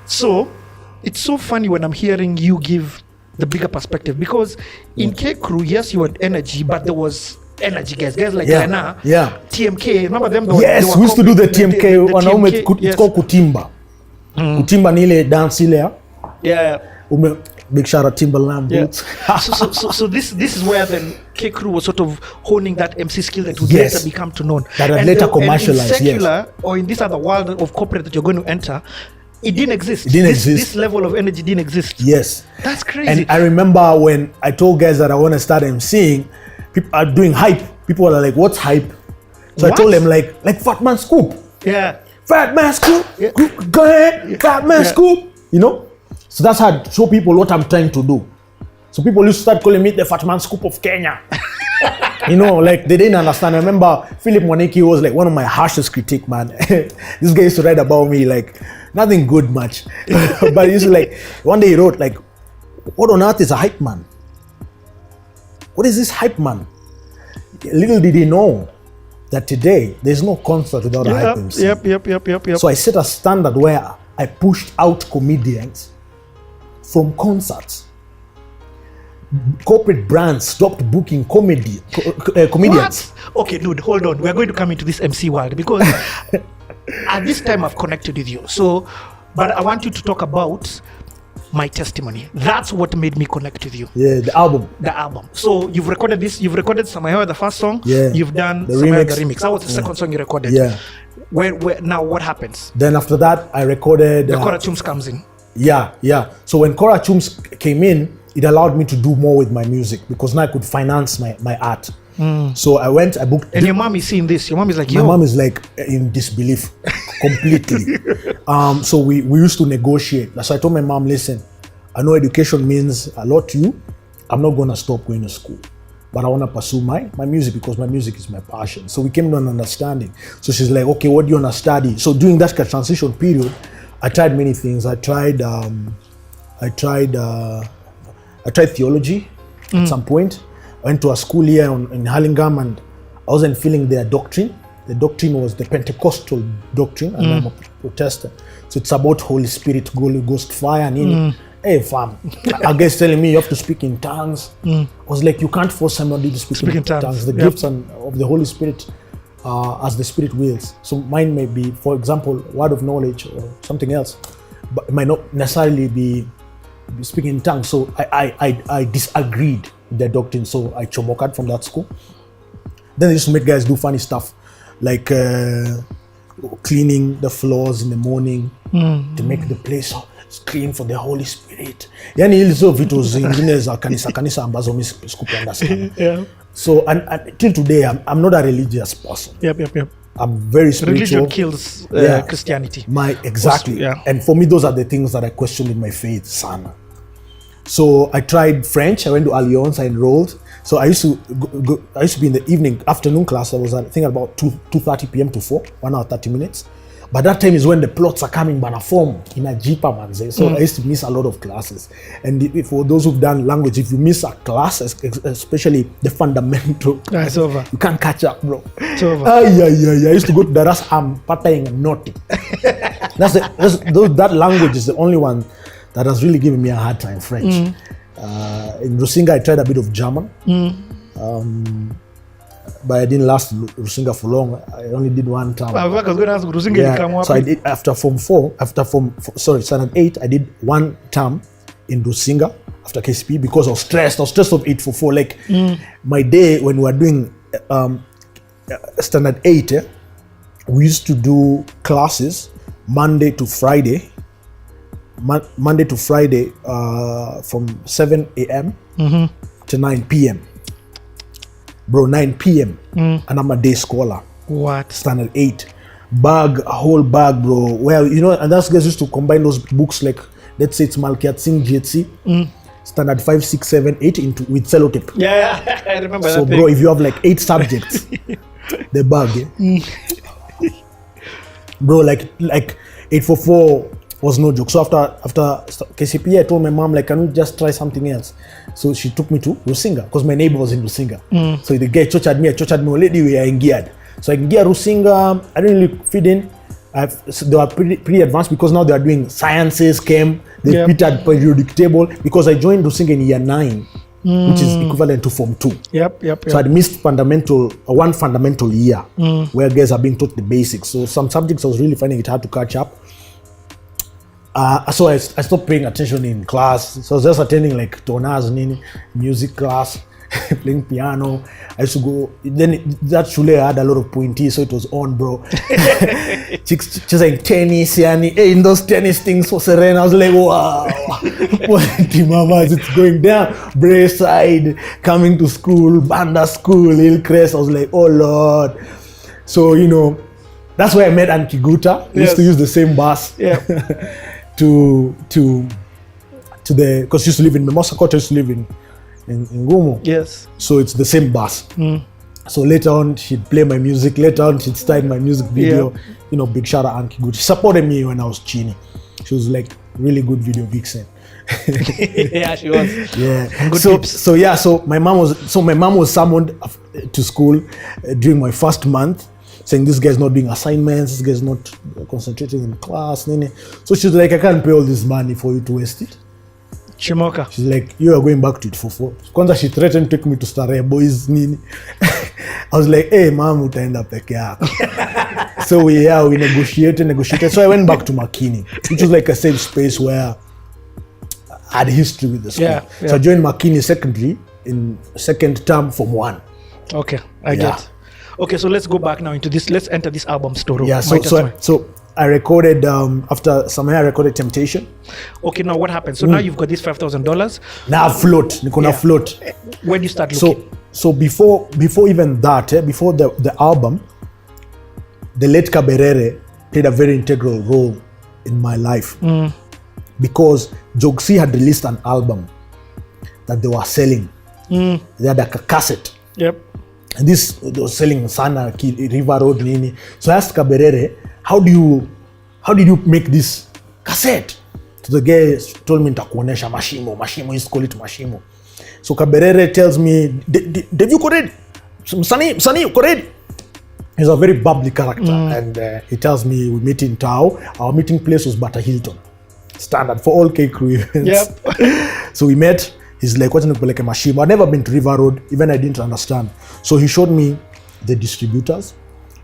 So it's so funny when I'm hearing you give the bigger perspective, because in K Crew, yes, you had energy, but there was energy guys like Lena, TMK, remember them? Yes, we used to do the TMK. It's called Kutimba. Kutimba nile dance ile. Yeah. Big shout out Timberland boots. So this is where then K Crew was sort of honing that MC skill that would later become to known. That had later commercialized. And in secular, or in this other world of corporate that you're going to enter, it didn't exist. This level of energy didn't exist. Yes. That's crazy. And I remember when I told guys that I want to start MCing, people are doing hype. People are like, what's hype? So I told them like Fat Man Scoop. Yeah. Fat Man Scoop. Yeah. Go ahead. Fat Man Scoop. You know? So that's how I show people what I'm trying to do. So people used to start calling me the Fat Man Scoop of Kenya. You know, like they didn't understand. I remember Philip Mwaniki was like one of my harshest critique, man. This guy used to write about me like nothing good much. But he used to like, one day he wrote like, what on earth is a hype man? What is this hype man? Little did he know that today there's no concert without a hype MC. Yep. So I set a standard where I pushed out comedians from concerts. Corporate brands stopped booking comedians. What? Okay, dude, hold on. We're going to come into this MC world because at this time I've connected with you. So, but I want you to talk about My Testimony. That's what made me connect with you. Yeah, the album. So you've recorded this. You've recorded Samahewa, the first song. Yeah. You've done the Samahewa, the remix. That was the second song you recorded. Yeah. Where now what happens? Then after that, I recorded. The Kora Chums comes in. Yeah. So when Kora Chums came in, it allowed me to do more with my music because now I could finance my art. So I booked. And your mom is seeing this. Your mom is like, yo. My mom is like in disbelief completely. So we used to negotiate. So I told my mom, listen, I know education means a lot to you. I'm not going to stop going to school, but I want to pursue my music because my music is my passion. So we came to an understanding. So she's like, okay, what do you want to study? So during that transition period, I tried many things. I tried theology at some point. I went to a school here in Hurlingham and I wasn't feeling their doctrine. The doctrine was the Pentecostal doctrine and I'm a Protestant. So it's about Holy Spirit, Holy Ghost fire and hey fam, a guy's telling me you have to speak in tongues. I was like, you can't force somebody to speak in tongues. The gifts of the Holy Spirit as the Spirit wills. So mine may be, for example, word of knowledge or something else, but it might not necessarily be speaking in tongues. So I disagreed with their doctrine. So I chomokaed from that school. Then they used to make guys do funny stuff like cleaning the floors in the morning to make the place clean for the Holy Spirit. Yani hizo vitu zingine za kanisa ambazo mimi understand. So and till today I'm not a religious person. Yep. I'm very spiritual. Religion kills Christianity. Exactly. And for me, those are the things that I question in my faith, sana. So I tried French. I went to Alliance. I enrolled. So I used to be in the afternoon class. I was I think about 2:30 p.m. to 4, 1 hour 30 minutes. But that time is when the plots are coming by a form in a jeeper manze. So I used to miss a lot of classes. And for those who've done language, if you miss a class, especially the fundamental, it's over. You can't catch up, bro. It's over. I used to go to the Ras pataying and naughty. That language is the only one that has really given me a hard time, French. In Rusinga, I tried a bit of German. But I didn't last Rusinga for long. I only did one term. I was going to ask Rusinga. So I did standard 8, I did one term in Rusinga after KCP because I was stressed. I was stressed of 844. Like my day when we were doing standard 8, we used to do classes Monday to Friday. Monday to Friday from 7 a.m. to 9 p.m. Bro, 9 p.m. And I'm a day scholar. What? Standard 8. A whole bag, bro. Well, you know, and that's guys used to combine those books like, let's say it's Malkiat Singh GHC, standard 5, 6, 7, 8 with sellotape. Yeah, I remember that. So, bro, if you have like 8 subjects, the bag, bro, like 844 was no joke. So after KCP, I told my mom, like, can we just try something else? So she took me to Rusinga because my neighbor was in Rusinga. So the guy church had me lady we are in geared. So I can get Rusinga, I didn't really fit in. So they were pretty advanced because now they are doing sciences, chem, they Yep. repeated periodic table because I joined Rusinga in year 9, which is equivalent to Form 2. Yep. So I'd missed one fundamental year where guys are being taught the basics. So some subjects I was really finding it hard to catch up. So I stopped paying attention in class. So I was just attending like Tonas, music class, playing piano. I used to go, then that shule had a lot of pointies, so it was on, bro. Chicks saying tennis, yani, hey, in those tennis things for Serena. I was like, wow, pointy mamas, it's going down. Brayside, coming to school, Banda school, Hillcrest. I was like, oh Lord. So, that's where I met Auntie Guta. We used to use the same bus. Yeah. to the, because she used to live in Memosakot, used to live in Ngumu. Yes. So it's the same bus. So later on, she'd play my music. Later on, she'd start my music video. Yeah. Big shout out Anki Good. She supported me when I was chini. She was like really good video vixen. Yeah, she was. Yeah. And good So tips. so my mom was summoned to school during my first month, saying this guy's not doing assignments, this guy's not concentrating in class. So she's like, I can't pay all this money for you to waste it. Chimoka. She's like, you are going back to it for 4. Kwanza she threatened to take me to Starehe Boys nini. I was like, hey mom, utaenda peke yako. So we negotiated. So I went back to Makini, which was like a safe space where I had history with the school. Yeah. So I joined Makini secondary in second term Form 1. Okay, I get. Okay, so let's go back now into this. Let's enter this album story. Yeah, so I recorded, after some year I recorded Temptation. Okay, now what happened? So now you've got this $5,000. Now float, Nikona float. When you start looking? So before even that, before the album, the late Kaberere played a very integral role in my life. Because Jogsi had released an album that they were selling. They had a cassette. Yep. And this they was selling Sana, River Road, Nini. So I asked Kaberere, how did you make this cassette? So the guy told me nitakuonesha Mashimo, he used to call it Mashimo. So Kaberere tells me, Dave, you ready? Msanii, you ready? He's a very bubbly character, and he tells me we meet in Tao. Our meeting place was Bata Hilton, standard for all K crew events. Yep. So we met. He's like, what's like a Mashimo? I've never been to River Road, even I didn't understand. So he showed me the distributors,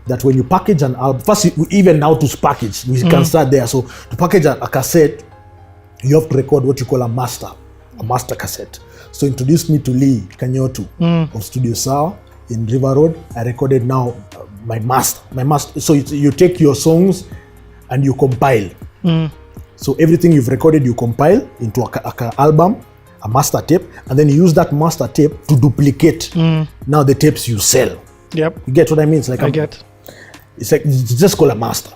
that when you package an album, first, even now to package, we can start there. So to package a cassette, you have to record what you call a master cassette. So introduced me to Lee Kanyotu of Studio Sawa in River Road. I recorded now my master. So you take your songs and you compile. So everything you've recorded, you compile into a album, a master tape, and then you use that master tape to duplicate now the tapes you sell. Yep. You get what I mean? It's like I get. It's like, it's just called a master.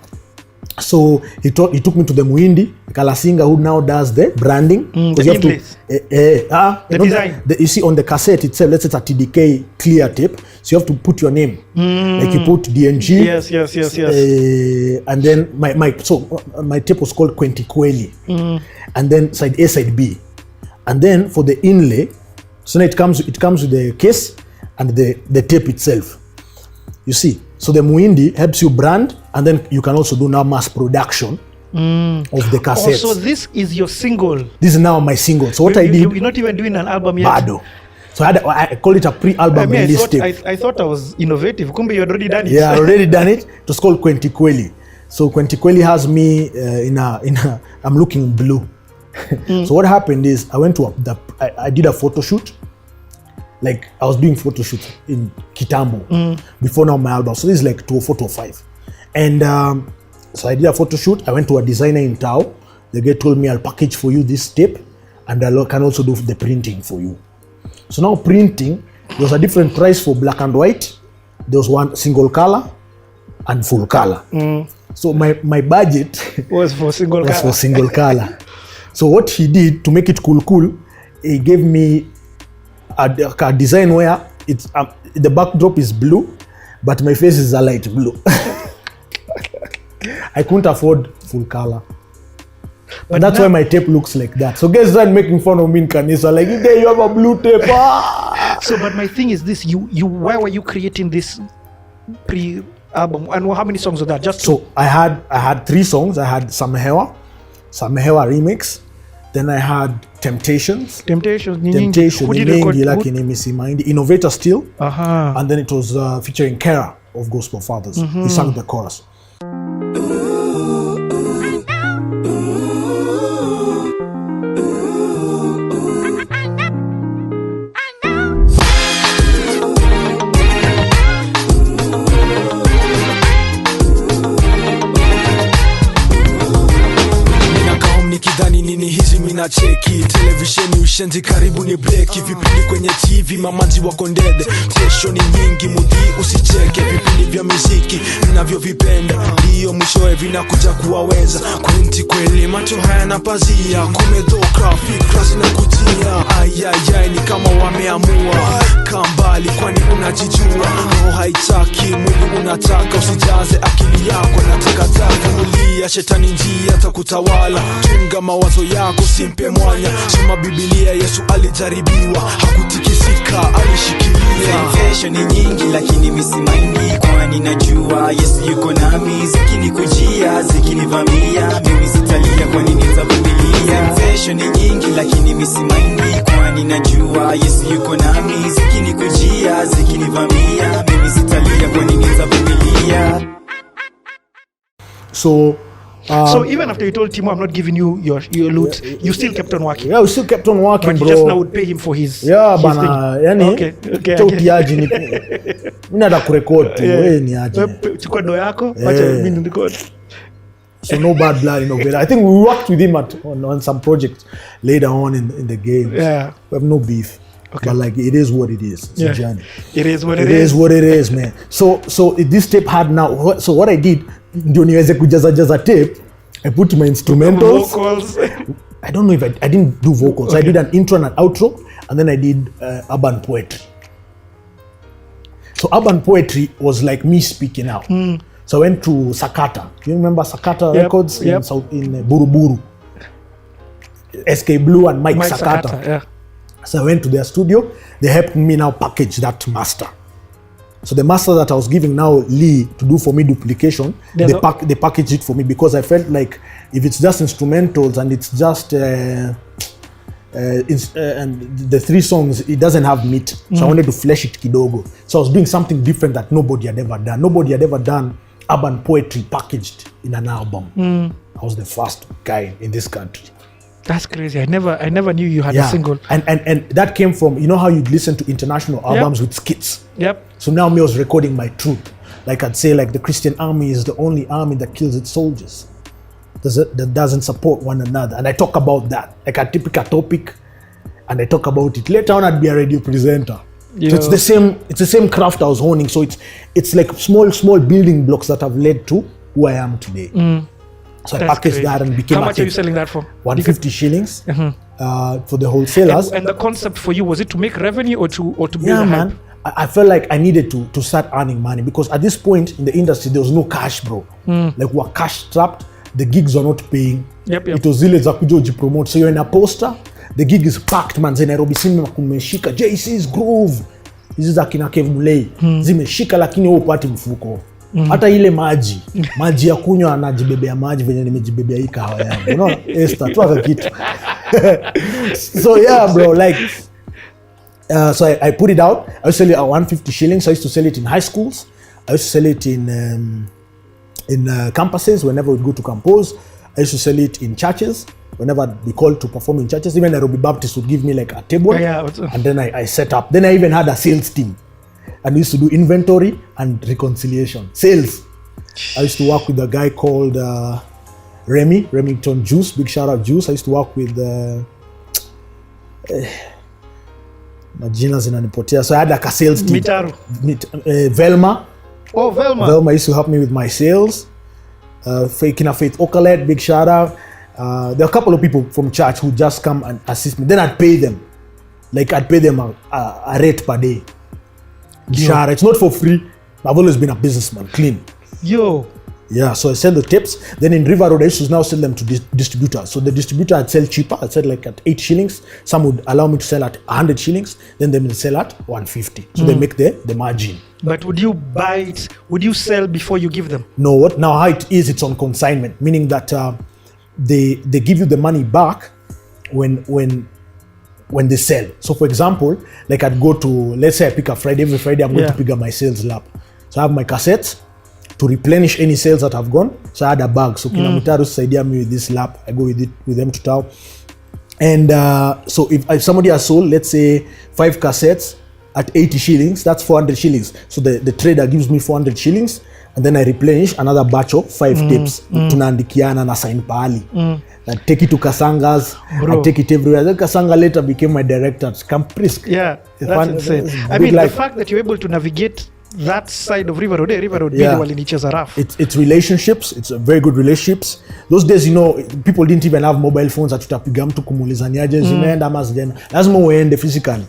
So he took me to the Muindi Kalasinga, who now does the branding. The you have inlays. The design. You see on the cassette itself, let's say it's a TDK clear tape, so you have to put your name. Like you put DNG. Yes. And then my tape was called Kwentikweli. And then side A, side B. And then for the inlay, so now it comes with the case and the tape itself. You see, so the Muindi helps you brand, and then you can also do now mass production of the cassettes. Also, this is your single. This is now my single. So what I did, you're not even doing an album yet. Bado. So I call it a pre-album release tape. I thought I was innovative. Kumbe you had already done it. Yeah, I already done it. It was called Kwentikweli. So Kwentikweli has me I'm looking blue. So what happened is I did a photo shoot. Like I was doing photo shoot in Kitambo before now my album. So this is like 2004, 2005. And so I did a photo shoot. I went to a designer in Tao. The guy told me, I'll package for you this tape and I can also do the printing for you. So now printing, there was a different price for black and white. There was one single color and full color. So my budget was for single color. So what he did to make it cool, he gave me a design where it's the backdrop is blue, but my face is a light blue. I couldn't afford full color. But that's why my tape looks like that. So guys start making fun of me in Kanisa, like, hey, you have a blue tape. So, but my thing is this: why were you creating this pre album. And how many songs were that? Just So I had 3 songs. I had Samehewa remix. Then I had Temptations. Who did you record? Innovator Still. And then it was featuring Kera of Gospel Fathers. He sang the chorus. Na cheki televisheni ushenzi karibu ni breki, vipindi kwenye TV mamanzi wako ndede, kesho ni nyingi mudhi usicheke, vipindi vya muziki ninavyovipenda ndio mwishowe vinakuja kuwaweza kunti kweli, macho haya na pazia kumedhoka, fikra zinakujia ayayay, ni kama wameamua kambali, kwani unajijua roho haitaki mwili unataka, usijaze akili yako na takataka, mulia shetani njia takutawala, chunga mawazo yako simpe mwanya, soma Biblia, Yesu alijaribiwa hakutikisika, alishikilia. Temptation ni nyingi lakini misimaini, kwani najua Yesu yuko nami, zikinikujia zikinivamia mimi sitalia, kwani nitavumilia. Temptation ni nyingi lakini misimaini, kwani najua Yesu yuko nami, zikinikujia zikinivamia mimi sitalia, kwani nitavumilia. So even after you told Timo, I'm not giving you your loot, you still kept on working. Yeah, we still kept on working, but bro. You just now would pay him for his bana, yani chotiaji ni mimi na kurecord tu, wewe ni aje. Chukua do yako, acha mimi record. So no bad blood in November. I think we worked with him on some projects later on in the game. Yeah. We have no beef. Okay. But like, it is what it is. It's a journey. It is what it is. It is what it is, man. So this tape had now. So what I did, ndio niweze kujaza tape, I put my instrumentals. Vocals. I don't know if I didn't do vocals. Okay. I did an intro and an outro, and then I did urban poetry. So urban poetry was like me speaking out. So I went to Sakata. You remember Sakata Records in Buruburu? SK Blue and Mike Sakata. Yeah. So I went to their studio. They helped me now package that master. So the master that I was giving now Lee to do for me duplication, they packaged it for me, because I felt like if it's just instrumentals and it's just and the 3 songs, it doesn't have meat. So I wanted to flesh it kidogo. So I was doing something different that nobody had ever done. Nobody had ever done urban poetry packaged in an album. I was the first guy in this country. That's crazy. I never knew you had a single. And that came from, you know how you'd listen to international albums with skits? Yep. So now me was recording my truth. Like I'd say, like, the Christian army is the only army that kills its soldiers, that doesn't support one another. And I talk about that. Like I pick a topic and I talk about it. Later on I'd be a radio presenter. So it's the same craft I was honing. So it's like small building blocks that have led to who I am today. So I packaged that and became. How much are you selling that for? 150 shillings for the wholesalers. And the concept for you, was it to make revenue or to build a man. hype? I felt like I needed to start earning money, because at this point in the industry there was no cash, bro. Like we're cash strapped. The gigs are not paying. Yep. It was zile za kuja ujipromote. So you're in a poster, the gig is packed, man. Nairobi cinema kumeshika, JC's Groove, hizi za kina Kev Mulei zimeshika, lakini wewe upati mfuko. Hata ile maji ya kunywa, anajibebea maji venye nimejibebea hii kahawa yangu, unaona Esther tu aka kitu. So yeah, bro, like so I put it out. I used to sell it at 150 shillings. I used to sell it in high schools. I used to sell it in campuses whenever we'd go to compose. I used to sell it in churches whenever I'd be called to perform in churches. Even Nairobi Baptist would give me like a table, and then I set up. Then I even had a sales team, and we used to do inventory and reconciliation. Sales. I used to work with a guy called Remington Juice. Big shout out Juice. I used to work with majina zinanipotea. So I had like a sales team. Velma. Oh, Velma. Velma used to help me with my sales. Faith Okalet, big shout out. There are a couple of people from church who just come and assist me. Then I'd pay them. Like I'd pay them a rate per day. Shout out. It's not for free. I've always been a businessman, clean. Yo. Yeah, so I sell the tapes. Then in River Road, I used to now sell them to distributors. So the distributor I'd sell cheaper. I'd sell like at 8 shillings. Some would allow me to sell at 100 shillings. Then they will sell at 150. So they make the margin. But would you buy it? Would you sell before you give them? No, what now how it is, it's on consignment, meaning that they give you the money back when they sell. So for example, like I'd go to, let's say I pick a Friday, every Friday I'm going to pick up my sales lap. So I have my cassettes to replenish any sales that have gone. So I had a bag. So Kina Mutaru saidia me with this lap. I go with them to town. And so if somebody has sold, let's say 5 cassettes at 80 shillings, that's 400 shillings. So the trader gives me 400 shillings, and then I replenish another batch of 5 tapes. Tunaandikiana na sign pali. I take it to Kasanga's. I take it everywhere. Then Kasanga later became my director. Camprisk. Yeah, that's insane. I mean, the fact that you're able to navigate that side of River Road really walinicheza rough. It's relationships. It's a very good relationships. Those days, people didn't even have mobile phones. Atutapiga mtu kumuuliza niaje zimeenda ama zijana. Lazima uende physically.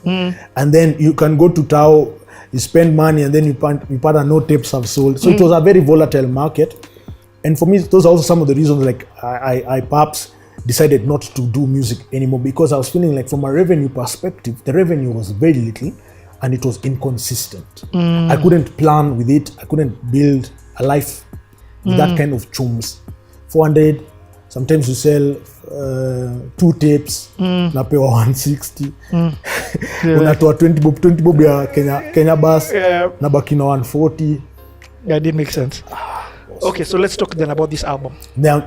And then you can go to Tao, you spend money, and then you find no tapes have sold. So it was a very volatile market. And for me, those are also some of the reasons like I perhaps decided not to do music anymore, because I was feeling like from a revenue perspective, the revenue was very little and it was inconsistent. I couldn't plan with it. I couldn't build a life with that kind of chums. 400, sometimes you sell 2 tapes, napewa 160. Unatoa 20 bob ya Kenya bus, nabaki na 140. That didn't make sense. Okay, so let's talk then about this album. Now,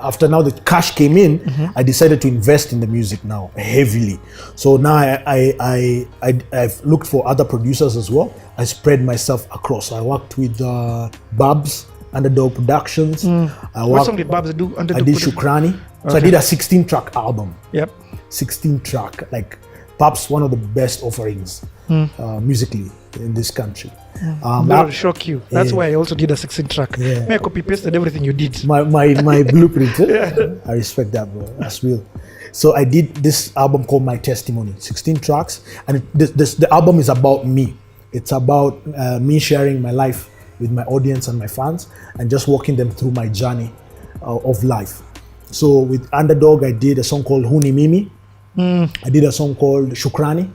after the cash came in, I decided to invest in the music now heavily. So now I've looked for other producers as well. I spread myself across. I worked with Babs, Underdog Productions. What song did Babs do? I did Shukrani. Okay. So I did a 16-track album. Yep. 16-track, like perhaps one of the best offerings musically in this country. That will shock you. That's why I also did a 16-track. Yeah. I copy pasted everything you did. My blueprint. I respect that, bro. That's real. So I did this album called My Testimony, 16 tracks, and the album is about me. It's about me sharing my life with my audience and my fans, and just walking them through my journey of life. So with Underdog, I did a song called Huni Mimi. I did a song called Shukrani.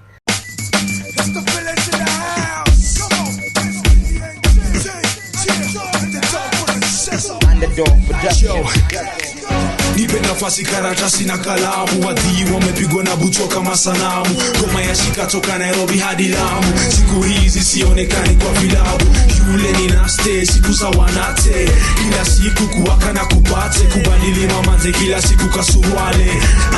Nipe nafasi, karatasi na kalamu, wadhi wamepigwa na bucho kama sanamu. Ngoma ya shika toka Nairobi hadi Lamu, siku hizi sionekani kwa vilabu. Yule nina stay siku za wanate, kila siku kuwaka na kupate, kubadili mamanze kila siku kasuruale.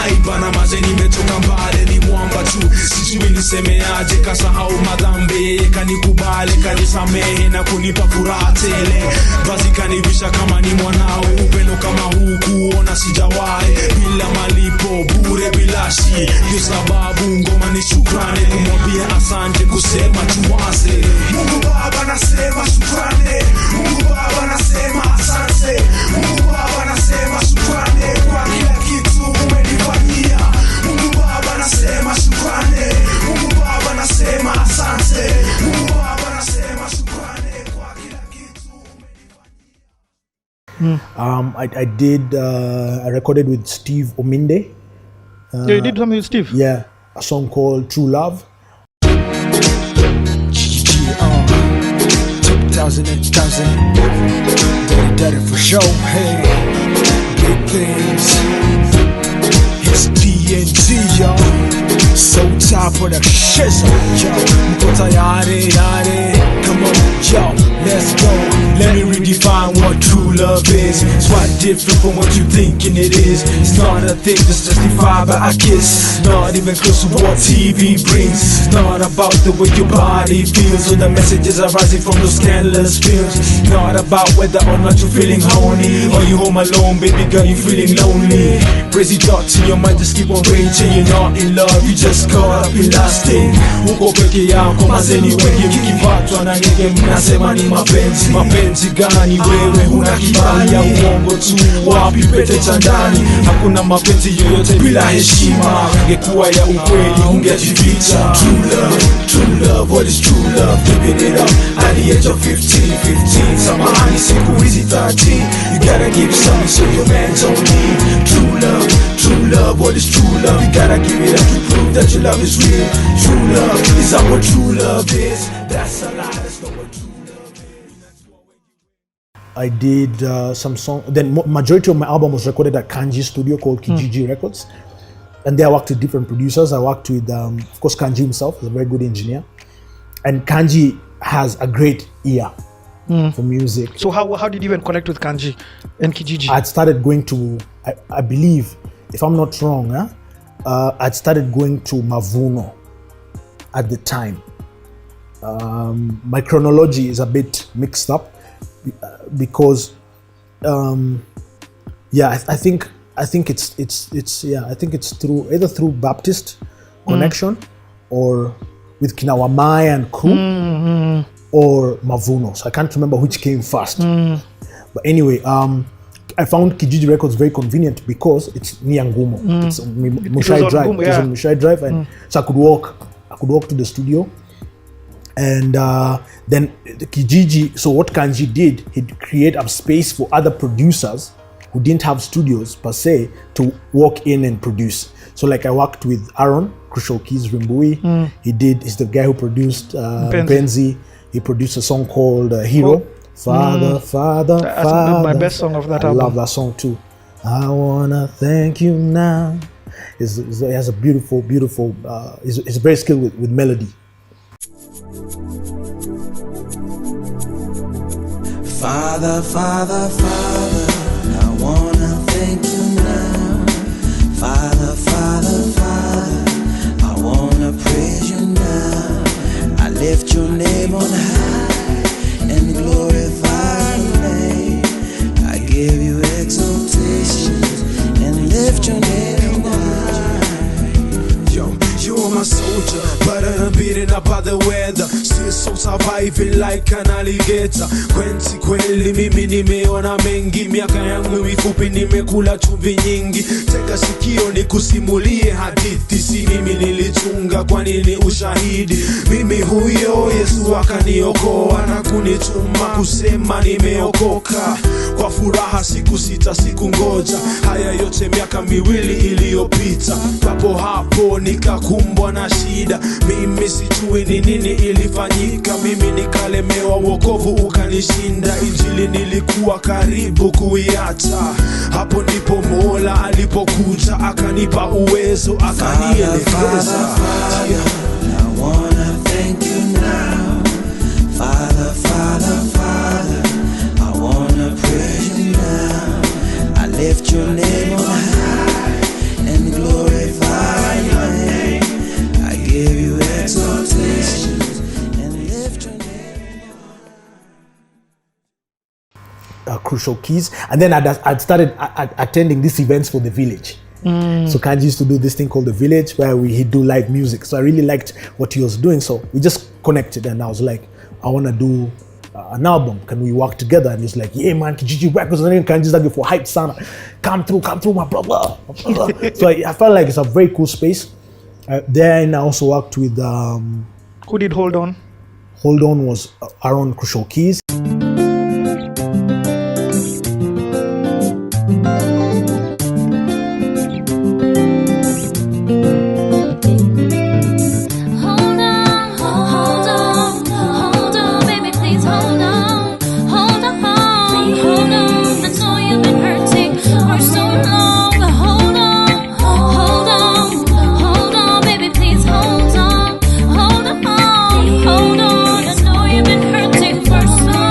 Aibana maze nimetoka mbale, ni mwamba tu sijui nisemeaje, kasahau madhambi kanikubali, kanisamehe na kunipa furaha tele. Basi kanibisha kama ni mwanawe, upendo kama huu kuona sijawahi, bila malipo bure bilashi. Ndio sababu ngoma ni shukrani, kumwambia asante, kusema tuwaze. Mungu Baba nasema shukrani, Mungu Baba nasema asante, Mungu Baba nasema shukrani kwa kila kitu umenifanyia. Mungu Baba nasema shukrani, Mungu Baba nasema asante, Mungu Baba nasema shukrani kwa kila kitu umenifanyia. I recorded with Steve Ominde. You did something with Steve? Yeah, a song called True Love. 2000, did it for show. Hey, big things. It's DNG, yo. So top of the shizzle, yo. Mko tayari, come on, yo, let's go. Let me redefine what true love is. It's quite different from what you're thinking it is. It's not a thing that's justified by a kiss, not even close to what TV brings. It's not about the way your body feels, or the messages arising from those scandalous films. It's not about whether or not you're feeling horny, or you home alone, baby girl, you're feeling lonely. crazy thoughts in your mind just keep on raging. You're not in love, you just caught up in lasting. Uko peke yako mazeni wengi mkipatwa na nige mnasema ni mapenzi. Mapenzi gani wewe huna kibali ya uongo tu, wapi pete cha ndani? Hakuna mapenzi yoyote bila heshima, ingekuwa ya ukweli ungejificha. True love, what is true love? Giving it up at the age of 15. Samahani siku hizi 30. You gotta give something so your man's on me. True love, what is true love? You gotta give it up to prove that your love is real. True love, is that what true love is? That's a lie, that's not what true love is. I did some song. Then majority of my album was recorded at Kanji's studio called Kijiji Records, and there I worked with different producers. I worked with, of course, Kanji himself. He's a very good engineer, and Kanji has a great ear for music. So how did you even connect with Kanji and Kijiji? I'd started going to, I believe, if I'm not wrong, I'd started going to Mavuno at the time. My chronology is a bit mixed up because, I think it's either through Baptist connection or with Kinawamai and crew or Mavuno. So I can't remember which came first. But anyway, I found Kijiji Records very convenient because it's near Ngumo. It's on Mushai Drive. Ngumo, It was on Mushai Drive, and so I could walk to the studio. And then the Kijiji, so what Kanji did, he'd create a space for other producers who didn't have studios per se to walk in and produce. So like I worked with Aaron, Crucial Keys Rimbui. He's the guy who produced Benzi. He produced a song called Hero. Father. That's my best song of that album. I album. love that song too. I wanna thank you now. It has a beautiful, it's very skilled with melody. Father, I wanna thank you now. Father, I wanna praise you now. I lift your name on high and glorify your name. I give you exaltation and lift your name high. Yo, you're my soldier, but I'm beaten up by the weather. Still so surviving like an alligator. Kweli mimi nimeona mengi, miaka yangu mifupi nimekula chumvi nyingi. Teka sikio nikusimulie hadithi, si mimi nilitunga, kwa nini ushahidi? Mimi huyo Yesu akaniokoa na kunituma kusema nimeokoka. Kwa furaha siku sita siku ngoja, haya yote miaka miwili iliyopita. Papo hapo nikakumbwa na shida, mimi sijui ni nini ilifanyika. Mimi nikalemewa, wokovu ukanishinda. Injili nilikuwa karibu kuiacha, hapo ndipo Mola alipokuja akanipa uwezo akanielekeza. I wanna thank you now. Father, I wanna praise you now. I lift your name on high and glorify your name. I give you exaltation and lift your name on high. Crucial Keys, and then I'd started attending these events for the village. So Kanji used to do this thing called the village where he'd do live music. So I really liked what he was doing. So we just connected, and I was like, I want to do an album. Can we work together? And he's like, yeah, man, Kijiji Records. And then Kanji's like, for hype sana, come through, my brother. So I felt like it's a very cool space. Then I also worked with. Who did Hold On? Hold On was Aaron Crucial Keys. Hold on, I know you've been hurting for so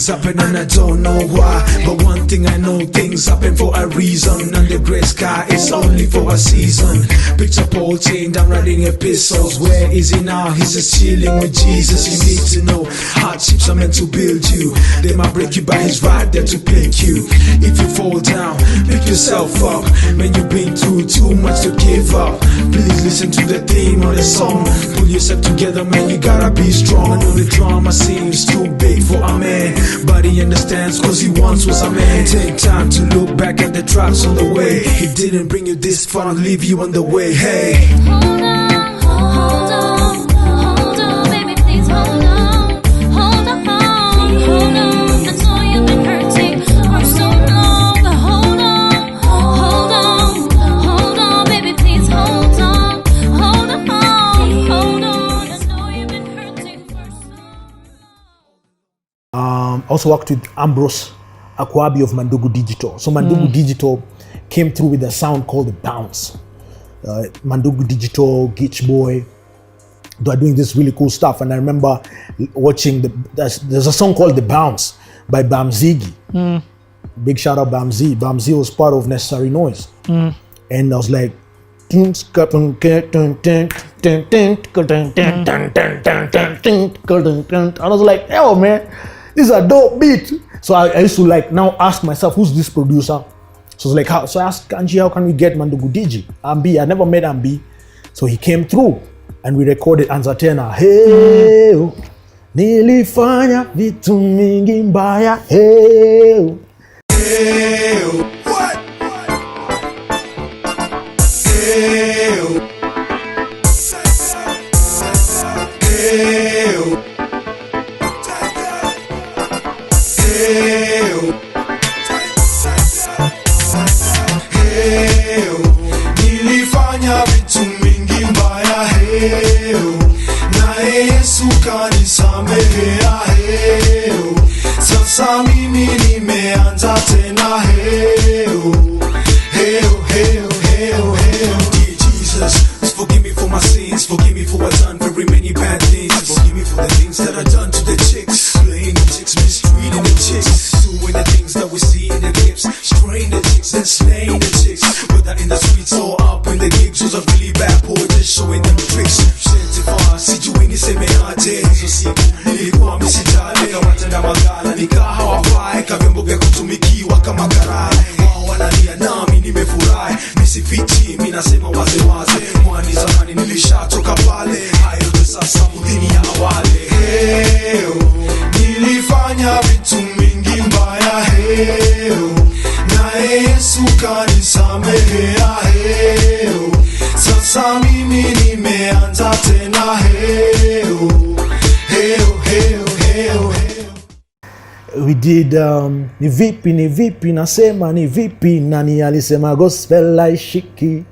happen and I don't know why. But one thing I know, things happen for a reason. And the gray sky is only for a season. Picture Paul chained and writing epistles. Where is he now? He's just chilling with Jesus. You need to know, hardships are meant to build you. They might break you, but he's right there to pick you. If you fall down, pick yourself up. When you've been through too much to give up, please listen to the theme of the song. Pull yourself together, man, you gotta be strong. I know the drama seems too big for a man, but he understands cause he once was a man. Take time to look back at the tracks on the way. He didn't bring you this far, leave you on the way. Hey, Hold on, hold on, hold on, baby, please hold on, hold on, hold on. I know you've been hurting for so long. Hold on, hold on, hold on, baby, please hold on, hold on, hold on. I know you've been hurting for so long. Also worked with Ambrose Akwabi of Mandugu Digital. So Mandugu Digital came through with a sound called the bounce. Mandugu Digital, Gitch Boy, they are doing this really cool stuff. And I remember watching there's a song called The Bounce by Bamzigi. Big shout out Bamzi. Bamzi was part of Necessary Noise. And I was like, and I was like, yo man, this is a dope beat. So I used to like now ask myself, who's this producer? So I was like, how? So I asked Kanji, how can we get Mandugu Digi? Ambi, I never met Ambi. So he came through and we recorded Anza Tena. Hey, nilifanya vitu mingi mbaya. Hey, what? Hey, nilifanya vitu mingi mbaya, heo na Yesu kanisamehea, heo sasa mimi nimeanza tena, heo heo heo heo heo. Dear Jesus, forgive me for my sins, forgive me for I've done very many bad things, forgive me for the things that I've done to the chicks, playing the chicks, mistreating the chicks, doing the things that we see in the clips, spraying the chicks and slaying the chicks, whether in the streets or up in the gigs. Was a really bad boy just showing them tricks. Shentifaa sijui nisemeaje, hizo siku nilikuwa misijale, kawatenda magala nikawa hawafai, kavyombo vya kutumikiwa kama karai. Wao wanalia nami nimefurahi, misifichi mi nasema waze waze, kwani zamani nilishatoka pale, hayo yote sasa mudhini ya awale. Heo nilifanya vitu mingi mbaya, heo na Yesu kanisamehea, heo sasa mimi nimeanza tena, heo heo heo heo heo. we did ni vipi nasema ni vipi, nani alisema gospel haishiki.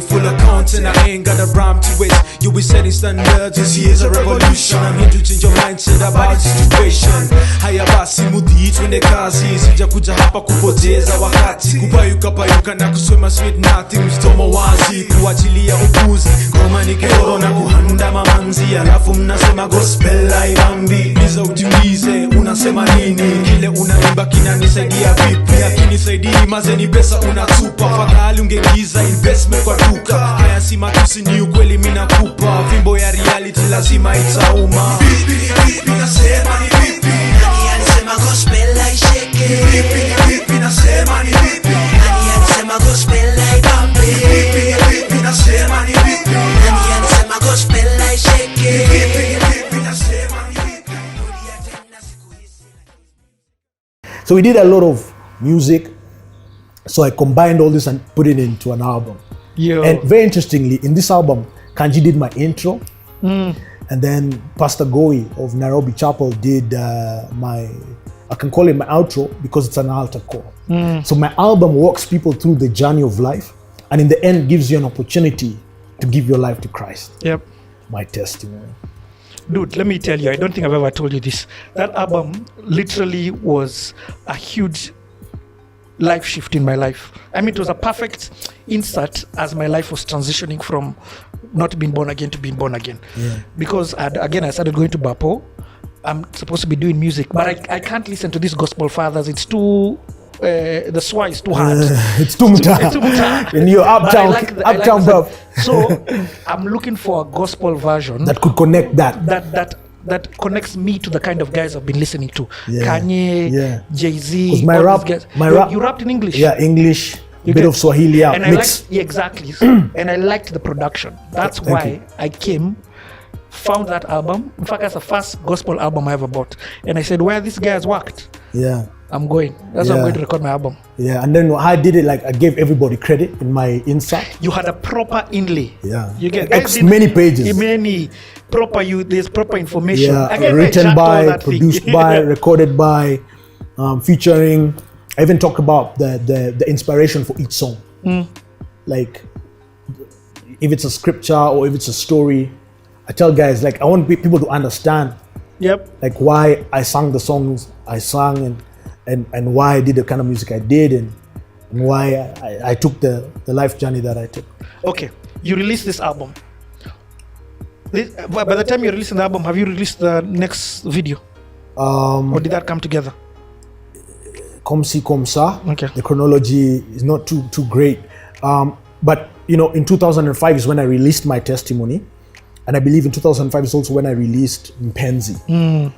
Full of content, I ain't got a rhyme to it. You be setting standards, this year's a revolution. I'm here to change your mindset about the situation. Haya basi mudhi twende kazi, sija kuja hapa kupoteza wakati, kupayuka na kuswema sweet nothing, mstomo wazi, kuachilia upuzi, ngoma ni keoro na kuhanda mamanzi, alafu mnasema gospel haibambi. Biza ujiulize unasema nini, kile unaimba kinanisaidia vipi, akinisaidia mazeni pesa unatupa, fadhali ungegiza investment kwa duka. Haya si matusi, ni ukweli mina kupa, fimbo ya reality lazima itauma. Vipi nasema ni vipi, nani alisema gospel haishiki, vipi nasema ni vipi, nani alisema gospel haibambi, vipi nasema ni vipi, nani alisema gospel haishiki, vipi nasema ni vipi. So we did a lot of music. So I combined all this and put it into an album. Yo. And very interestingly, in this album, Kanji did my intro. And then Pastor Goi of Nairobi Chapel did I can call it my outro because it's an altar call. So my album walks people through the journey of life and in the end gives you an opportunity to give your life to Christ. Yep. My testimony. Dude, let me tell you, I don't think I've ever told you this. That album literally was a huge life shift in my life. I mean, it was a perfect insert as my life was transitioning from not being born again to being born again. Yeah. Because I started going to Bapo. I'm supposed to be doing music, but I can't listen to these gospel fathers. It's too the swa is too hard. It's too much. It's too much. And you're But I uptown, like the uptown, sound. bruv. So I'm looking for a gospel version That could connect that. that connects me to the kind of guys I've been listening to. Yeah. Kanye, Yeah. Jay-Z. 'Cause my all rap- these guys. my You- rap- you rapped in English. Yeah, English, You bit get- of Swahili, yeah, and I mix. liked, yeah, exactly. And I liked the production. That's Thank why you. I came, found that album. In fact, that's the first gospel album I ever bought. And I said, where this guy has worked, Yeah, I'm going. That's why I'm Yeah. going to record my album. yeah. And then I did it, like I gave everybody credit in my insert. You had a proper inlay. Yeah. You get Many pages. Many proper. There's proper information. Yeah, Again, I written jacked all by, that thing. produced by, recorded by, featuring. I even talked about the inspiration for each song. Like, if it's a scripture or if it's a story, I tell guys, like, I want people to understand, Yep. like, why I sang the songs I sang and why I did the kind of music I did and why I took the life journey that I took. Okay. You released this album. By the time you're releasing the album, have you released the next video? Or did that come together? Comme ci, comme ça. Okay. The chronology is not too great. But, you know, in 2005 is when I released my testimony. And I believe in 2005 is also when I released MPESA.